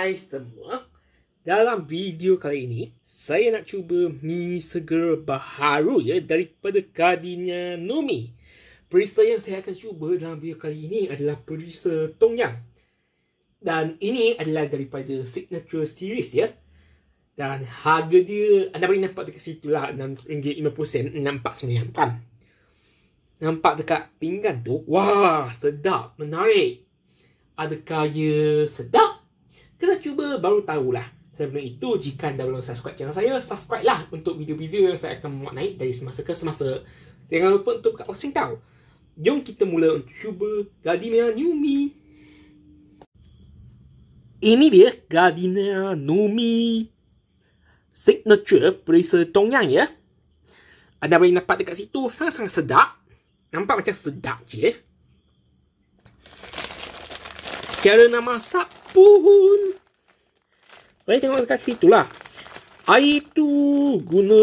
guys semua. Dalam video kali ini, saya nak cuba mi segera baharu ya daripada Gardenia Numi. Perisa yang saya akan cuba dalam video kali ini adalah perisa Tom Yum. Dan ini adalah daripada Signature Series ya. Dan harga dia, anda boleh nampak dekat situ lah, RM6.50, 649 kan. Nampak dekat pinggan tu, wah sedap, menarik. Adakah ia sedap? Kita cuba baru tahulah. Sebelum itu, jika anda belum subscribe channel saya, subscribe lah untuk video-video yang saya akan muat naik dari semasa ke semasa. Jangan lupa untuk kat lonceng tau. Jom kita mula untuk cuba Gardenia Numi. Ini dia Gardenia Numi Signature perisa Tom Yum ya. Anda boleh nampak dekat situ, sangat-sangat sedap. Nampak macam sedap je. Cara nak masak pun boleh tengok dekat situ lah. Air tu guna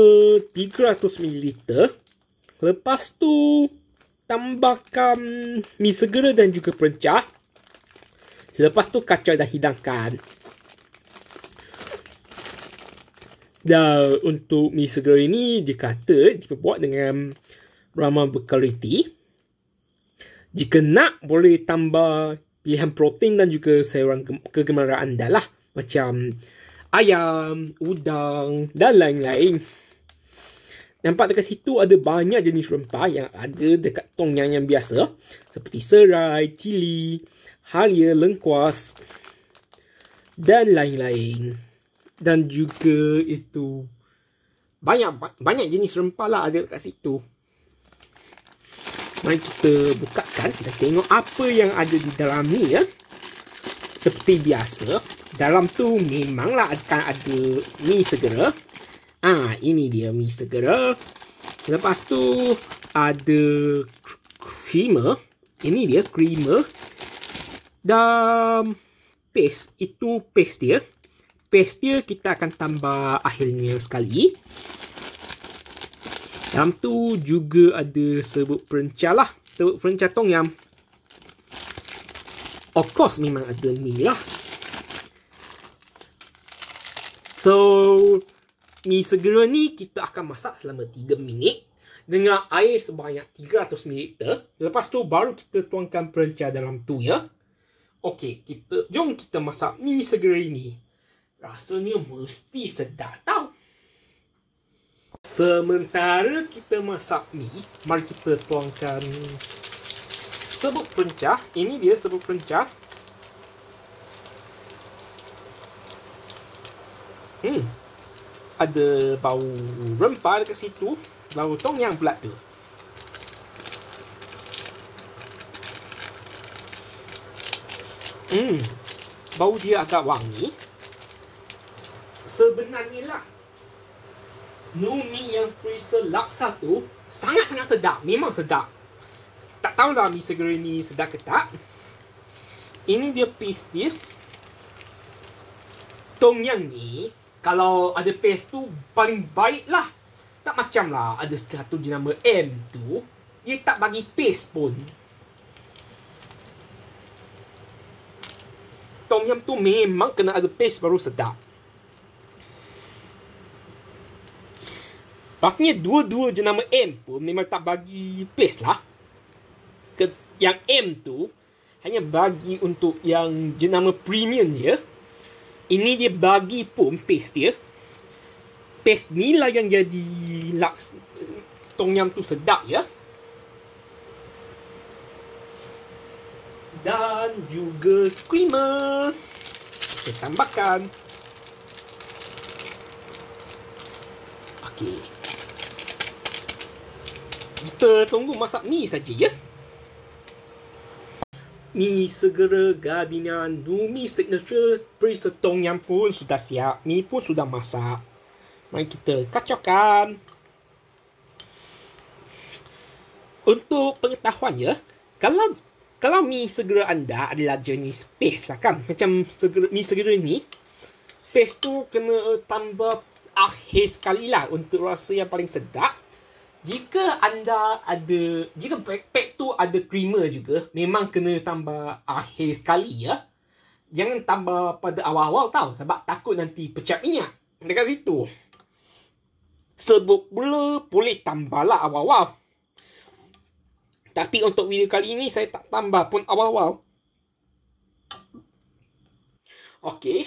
300ml. Lepas tu tambahkan mi segera dan juga perencah. Lepas tu kacau dan hidangkan. Dan untuk mi segera ini dikata dibuat dengan rama berkualiti. Jika nak boleh tambah pilihan protein dan juga sayuran kegemaran anda lah. Macam ayam, udang dan lain-lain. Nampak dekat situ ada banyak jenis rempah yang ada dekat Tom Yum yang biasa. Seperti serai, cili, halia, lengkuas dan lain-lain. Dan juga itu banyak jenis rempah lah ada dekat situ. Mari kita bukakan dan tengok apa yang ada di dalam ni ya. Seperti biasa, dalam tu memanglah akan ada mi segera. Ini dia mi segera. Lepas tu ada creamer. Ini dia creamer. Dan paste. Itu paste dia. Paste dia kita akan tambah akhirnya sekali. Dalam tu juga ada serbuk perencah lah. Serbuk perencah Tom Yum. Of course memang ada mi lah. So, mi segera ni kita akan masak selama 3 minit. Dengan air sebanyak 300ml. Lepas tu baru kita tuangkan perencah dalam tu ya. Okey, jom kita masak mi segera ini. Rasanya mesti sedap tau. Sementara kita masak mi, mari kita tuangkan serbuk perencah. Ini dia serbuk perencah. Ada bau rempah dekat situ. Bau Tom Yum pula tu. Bau dia agak wangi. Sebenarnya lah, Numi yang perisa laksa tu sangat-sangat sedap. Memang sedap. Tak tahulah mi segera ni sedap ke tak. Ini dia paste dia. Tom Yum ni, kalau ada paste tu paling baik lah. Tak macam lah ada satu jenama M tu, dia tak bagi paste pun. Tom Yum tu memang kena ada paste baru sedap. Pastinya dua-dua jenama M pun memang tak bagi paste lah. Yang M tu hanya bagi untuk yang jenama premium je. Ini dia bagi pun paste dia. Paste ni lah yang jadi Tom Yum tu sedap ya. Dan juga creamer. Kita tambahkan. Okey. Kita tunggu masak mi saja ya. Mi segera Gardenia Numi Signature perisa Tom Yum pun sudah siap. Mi pun sudah masak. Mari kita kacaukan. Untuk pengetahuan ya, kalau mi segera anda adalah jenis paste lah kan. Macam mi segera ni, paste tu kena tambah akhir sekali lah untuk rasa yang paling sedap. Jika pack tu ada creamer juga, memang kena tambah akhir sekali ya. jangan tambah pada awal-awal tau. Sebab takut nanti pecah minyak dekat situ. Serbuk pula boleh tambahlah awal-awal. Tapi untuk video kali ini saya tak tambah pun awal-awal. Okey.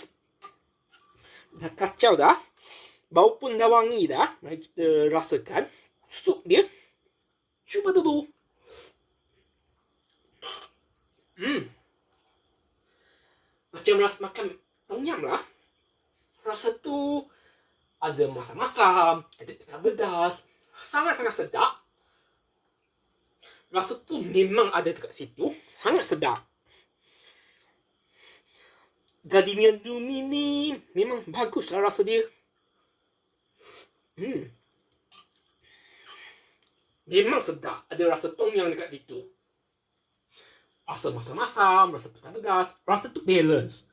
Dah kacau dah. Bau pun dah wangi dah. Mari kita rasakan sup dia. Cuba dulu. Macam rasa makan tom yum lah. Rasa tu ada masam-masam, ada pecah pedas. Sangat-sangat sedap. Rasa tu memang ada dekat situ. Sangat sedap. Gardenia Nomi ni memang bagus lah rasa dia. Memang sedap. Ada rasa tom yum dekat situ. Rasa masam-masam, rasa pecah pedas. Rasa tu balance.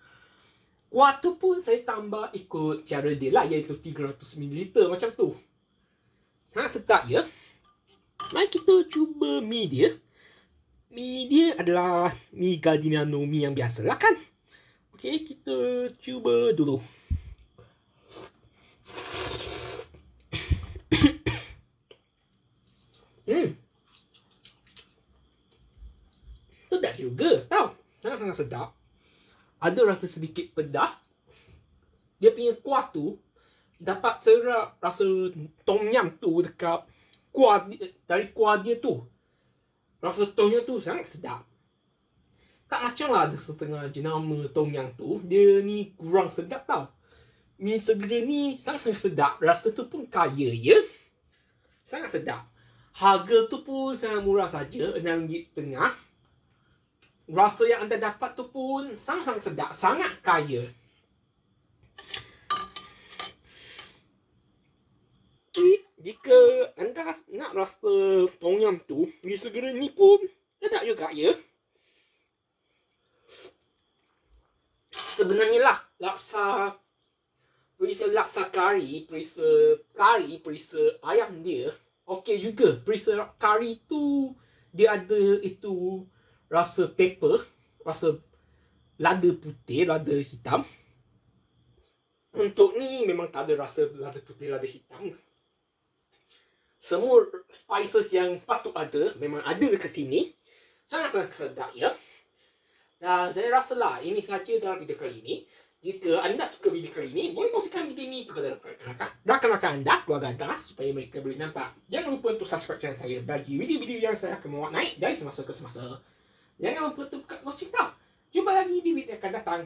Kuah tu pun saya tambah ikut cara dia lah, iaitu 300ml macam tu. Sangat sedap ya. Mari kita cuba mi dia. Mi dia adalah mi Gardenia Nomi yang biasa lah kan. Okey, kita cuba dulu. Sedap juga tau. Sangat-sangat sedap. Ada rasa sedikit pedas. Dia punya kuah tu dapat serap rasa tom yum tu dekat kuah dia, dari kuah dia tu. Rasa tom yum tu sangat sedap. Tak macam lah ada setengah jenama tom yum tu, dia ni kurang sedap tau. Mi segera ni sangat-sangat sedap. Rasa tu pun kaya ya. Sangat sedap. Harga tu pun sangat murah saja, RM6.50. Rasa yang anda dapat tu pun sangat-sangat sedap, sangat kaya. Jika anda nak rasa tom yum tu, mi segera ni pun sedap juga ya. Sebenarnya lah laksa kari, perisa ayam dia okey juga. Perisa kari tu dia ada itu rasa pepper, rasa lada putih, lada hitam. Untuk ni memang tak ada rasa lada putih, lada hitam. Semua spices yang patut ada memang ada dekat sini. Sangat-sangat sedap ya. Dan saya rasa lah ini sahaja dalam video kali ini. Jika anda suka video kali ini, boleh kongsikan video ini kepada rakan-rakan anda, keluarga anda, supaya mereka boleh nampak. Jangan lupa untuk subscribe channel saya bagi video-video yang saya akan membuat naik dari semasa ke semasa. Jangan lupa untuk tekan lonceng tau. Jumpa lagi di video akan datang.